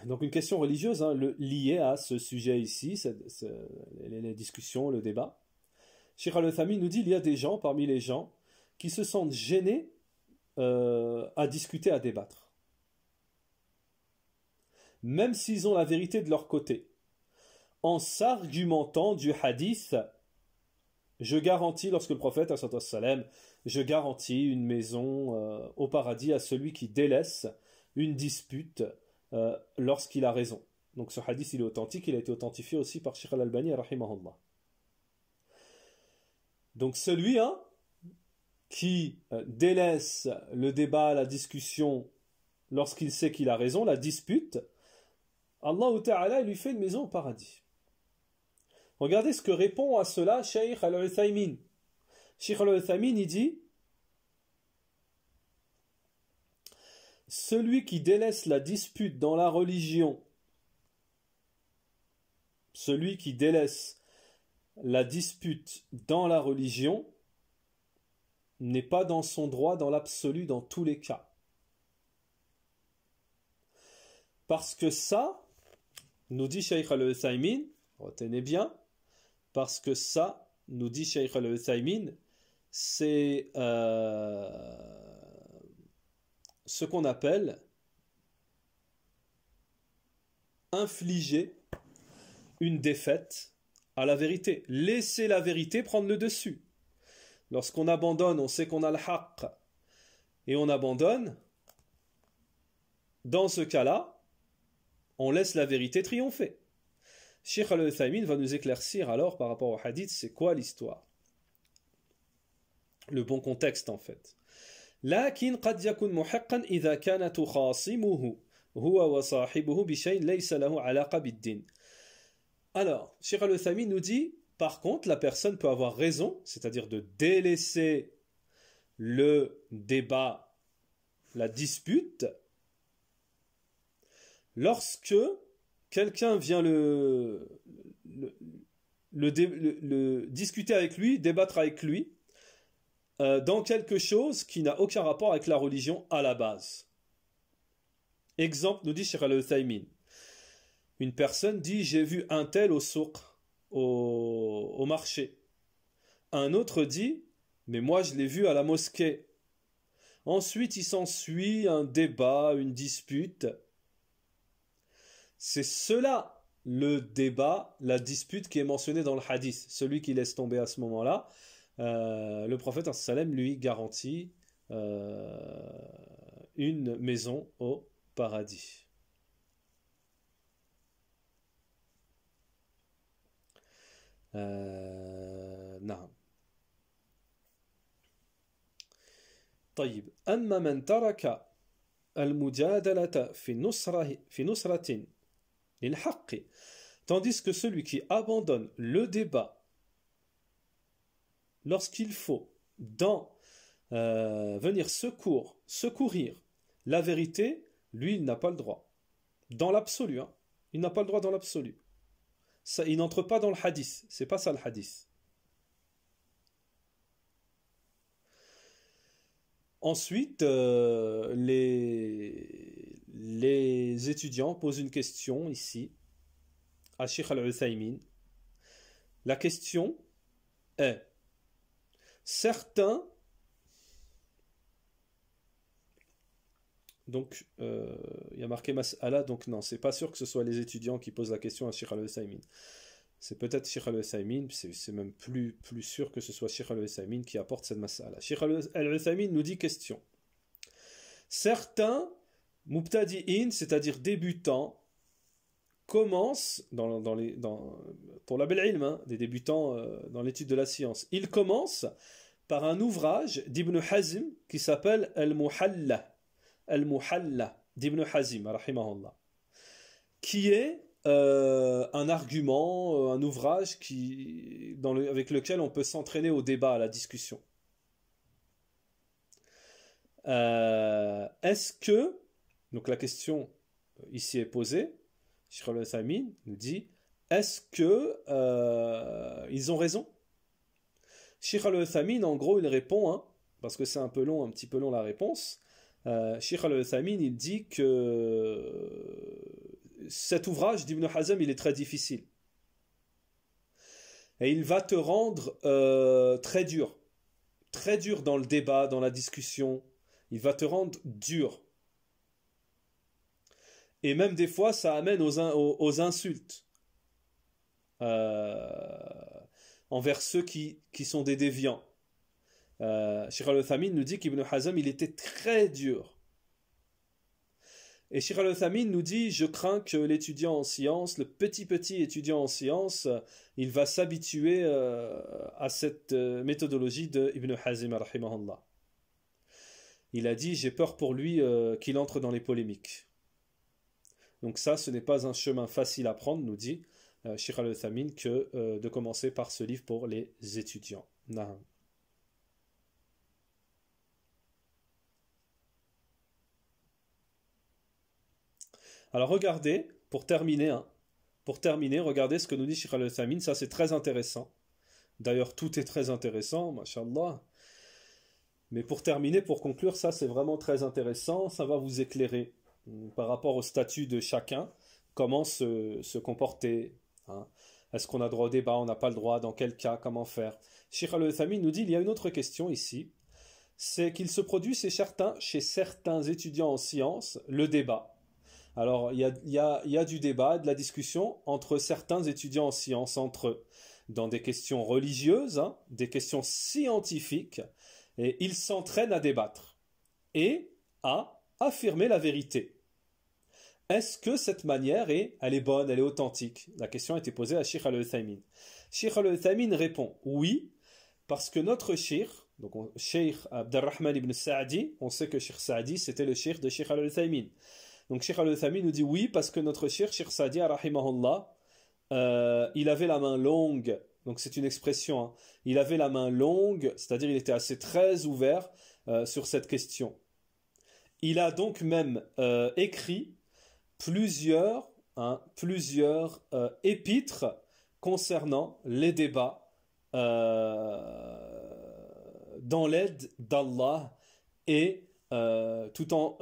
donc une question religieuse liée à ce sujet ici, les discussions, le débat. Cheikh Al-Uthaymeen nous dit, il y a des gens, parmi les gens, qui se sentent gênés à discuter, à débattre. Même s'ils ont la vérité de leur côté. En s'argumentant du hadith, je garantis, lorsque le prophète, je garantis une maison au paradis à celui qui délaisse une dispute lorsqu'il a raison. Donc ce hadith il est authentique, il a été authentifié aussi par Cheikh Al-Albani rahimahullah. Donc celui qui délaisse le débat, la discussion lorsqu'il sait qu'il a raison, la dispute, Allah Ta'ala lui fait une maison au paradis. Regardez ce que répond à cela Cheikh Al-Uthaymeen. Cheikh Al-Uthaymeen il dit, celui qui délaisse la dispute dans la religion, celui qui délaisse la dispute dans la religion n'est pas dans son droit dans l'absolu dans tous les cas. Parce que ça, nous dit Cheikh Al-Uthaymeen, retenez bien, parce que ça, nous dit Cheikh Al-Uthaymeen, c'est ce qu'on appelle infliger une défaite à la vérité. Laisser la vérité prendre le dessus. Lorsqu'on abandonne, on sait qu'on a le haqq, et on abandonne, dans ce cas-là, On laisse la vérité triompher. Cheikh Al-Uthaymin va nous éclaircir alors par rapport au hadith, c'est quoi l'histoire? Le bon contexte en fait. لكن قد يكون محقا إذا كان تخاصمه هو وصاحبه بشيء ليس له علاقة بالدين. Alors, Cheikh Al-Uthaymin nous dit, par contre, la personne peut avoir raison, c'est-à-dire de délaisser le débat, la dispute, lorsque quelqu'un vient le discuter avec lui, débattre avec lui, dans quelque chose qui n'a aucun rapport avec la religion à la base. Exemple, nous dit Cheikh Al-Uthaymin. Une personne dit, j'ai vu un tel au souk, au marché. Un autre dit, mais moi je l'ai vu à la mosquée. Ensuite, il s'ensuit un débat, une dispute. C'est cela, le débat, la dispute qui est mentionnée dans le hadith. Celui qui laisse tomber à ce moment-là, le prophète sallam lui garantit une maison au paradis. نعم. طيب أما من ترك المجادلة في نصرة للحق, tandis que celui qui abandonne le débat lorsqu'il faut venir secourir la vérité, lui il n'a pas le droit dans l'absolu, hein. Il n'a pas le droit dans l'absolu. Ça, il n'entre pas dans le hadith, c'est pas ça le hadith. Ensuite, les étudiants posent une question ici à Cheikh Al-Uthaymin. La question est, certains, donc il y a marqué Mas'ala, donc non, c'est pas sûr que ce soit les étudiants qui posent la question à Cheikh Al-Uthaymin. C'est peut-être Cheikh Al-Uthaymin, c'est même plus sûr que ce soit Cheikh Al-Uthaymin qui apporte cette Mas'ala. Cheikh Al-Uthaymin nous dit question. Certains mubtadi'in, c'est-à-dire débutants, commencent pour la bel ilm, hein, des débutants dans l'étude de la science. Ils commencent par un ouvrage d'Ibn Hazm qui s'appelle Al-Muhalla d'Ibn Hazm, rahimahullah, qui est un argument, un ouvrage avec lequel on peut s'entraîner au débat, à la discussion. Est-ce que, donc la question ici est posée, Cheikh Al-Uthaymin nous dit, est-ce que ils ont raison? Cheikh Al-Uthaymin, en gros, il répond, hein, parce que c'est un petit peu long la réponse. Cheikh Al-Uthaymin, il dit que cet ouvrage d'Ibn Hazm, il est très difficile. Et il va te rendre très dur dans le débat, dans la discussion. Il va te rendre dur. Et même des fois, ça amène aux insultes envers ceux qui sont des déviants. Cheikh Al-Uthaymin nous dit qu'Ibn Hazm, il était très dur. Et Cheikh Al-Uthaymin nous dit, je crains que l'étudiant en sciences, le petit étudiant en sciences, il va s'habituer à cette méthodologie de Ibn Hazm, rahimahullah. Il a dit, j'ai peur pour lui qu'il entre dans les polémiques. Donc ça, ce n'est pas un chemin facile à prendre, nous dit Cheikh Al-Uthaymin, que de commencer par ce livre pour les étudiants. Naam. Alors regardez, pour terminer, regardez ce que nous dit Cheikh Al-Uthaymin, ça c'est très intéressant. D'ailleurs, tout est très intéressant, mashallah. Mais pour terminer, pour conclure, ça c'est vraiment très intéressant, ça va vous éclairer par rapport au statut de chacun, comment se comporter. Hein. Est-ce qu'on a droit au débat, on n'a pas le droit, dans quel cas, comment faire? Cheikh Al-Uthaymin nous dit, il y a une autre question ici, c'est qu'il se produit chez certains étudiants en sciences le débat. Alors, il y a du débat, de la discussion entre certains étudiants en sciences, entre eux, dans des questions religieuses, hein, des questions scientifiques, et ils s'entraînent à débattre et à affirmer la vérité. est-ce que cette manière elle est bonne, elle est authentique? La question a été posée à Cheikh Al-Uthaymin. Cheikh Al-Uthaymin répond oui, parce que notre cheikh, donc Cheikh Abdelrahman ibn Sa'di, on sait que Cheikh Sa'di c'était le cheikh de Cheikh Al-Uthaymin. Donc Cheikh Al-Uthaymin nous dit oui, parce que notre cheikh Sa'di, rahimahullah, il avait la main longue, donc c'est une expression, hein. Il avait la main longue, c'est-à-dire il était assez très ouvert sur cette question. Il a donc même écrit plusieurs épîtres concernant les débats dans l'aide d'Allah et tout en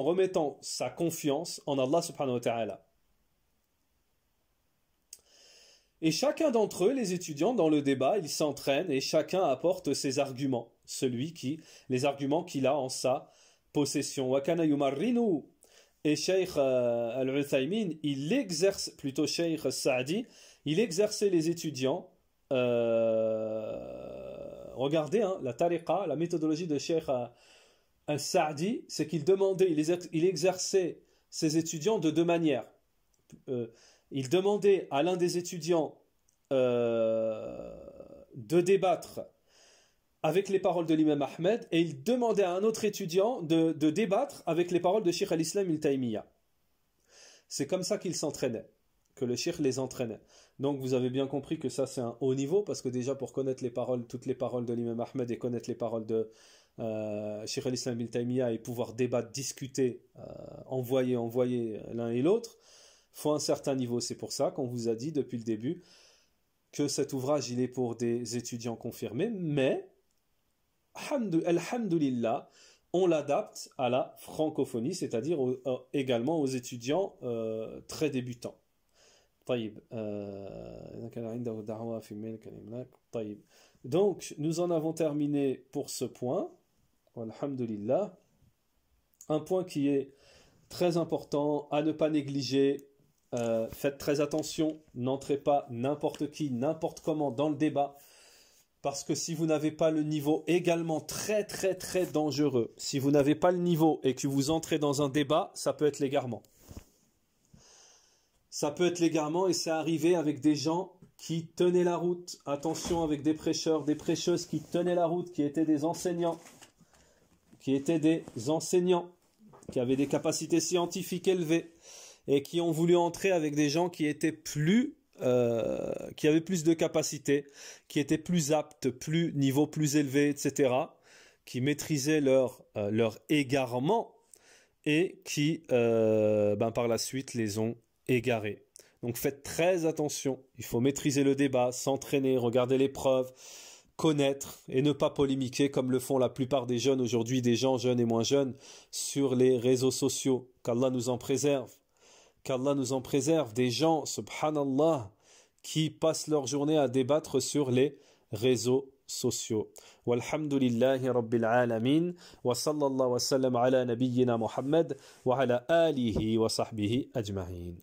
remettant sa confiance en Allah subhanahu wa ta'ala. Et chacun d'entre eux, les étudiants, dans le débat, ils s'entraînent et chacun apporte ses arguments, les arguments qu'il a en sa possession. Wakana yumarrinu. Et Cheikh Al-Uthaymin, il exerce, plutôt Cheikh Sa'di, il exerçait les étudiants. Regardez, hein, la tariqa, la méthodologie de Cheikh Al-Sa'di, c'est qu'il demandait, il exerçait ses étudiants de deux manières. Il demandait à l'un des étudiants de débattre avec les paroles de l'imam Ahmed, et il demandait à un autre étudiant de débattre avec les paroles de Cheikh al-Islam Ibn Taymiyyah. C'est comme ça qu'il s'entraînait, que le Cheikh les entraînait. Donc vous avez bien compris que ça c'est un haut niveau, parce que déjà pour connaître les paroles, toutes les paroles de l'imam Ahmed et connaître les paroles de Cheikh al-Islam Ibn Taymiyyah et pouvoir débattre, discuter, envoyer l'un et l'autre, faut un certain niveau. C'est pour ça qu'on vous a dit depuis le début que cet ouvrage il est pour des étudiants confirmés, mais alhamdulillah, on l'adapte à la francophonie, c'est-à-dire également aux étudiants très débutants. Donc, nous en avons terminé pour ce point. Alhamdulillah. Un point qui est très important à ne pas négliger. Faites très attention, n'entrez pas n'importe qui, n'importe comment dans le débat. Parce que si vous n'avez pas le niveau, également très très très dangereux, si vous n'avez pas le niveau et que vous entrez dans un débat, ça peut être l'égarement. Ça peut être l'égarement, et c'est arrivé avec des gens qui tenaient la route. Attention, avec des prêcheurs, des prêcheuses qui tenaient la route, qui étaient des enseignants, qui avaient des capacités scientifiques élevées et qui ont voulu entrer avec des gens qui étaient qui avaient plus de capacités, qui étaient plus aptes, niveau plus élevé, etc., qui maîtrisaient leur égarement et qui, par la suite, les ont égarés. Donc faites très attention, il faut maîtriser le débat, s'entraîner, regarder les preuves, connaître et ne pas polémiquer comme le font la plupart des jeunes aujourd'hui, des gens jeunes et moins jeunes, sur les réseaux sociaux. Qu'Allah nous en préserve. Qu'Allah nous en préserve, des gens, subhanallah, qui passent leur journée à débattre sur les réseaux sociaux. Walhamdulillahi rabbil alamin, wa sallallahu wa sallam ala nabiyyina Muhammad wa ala alihi wa sahbihi ajma'in.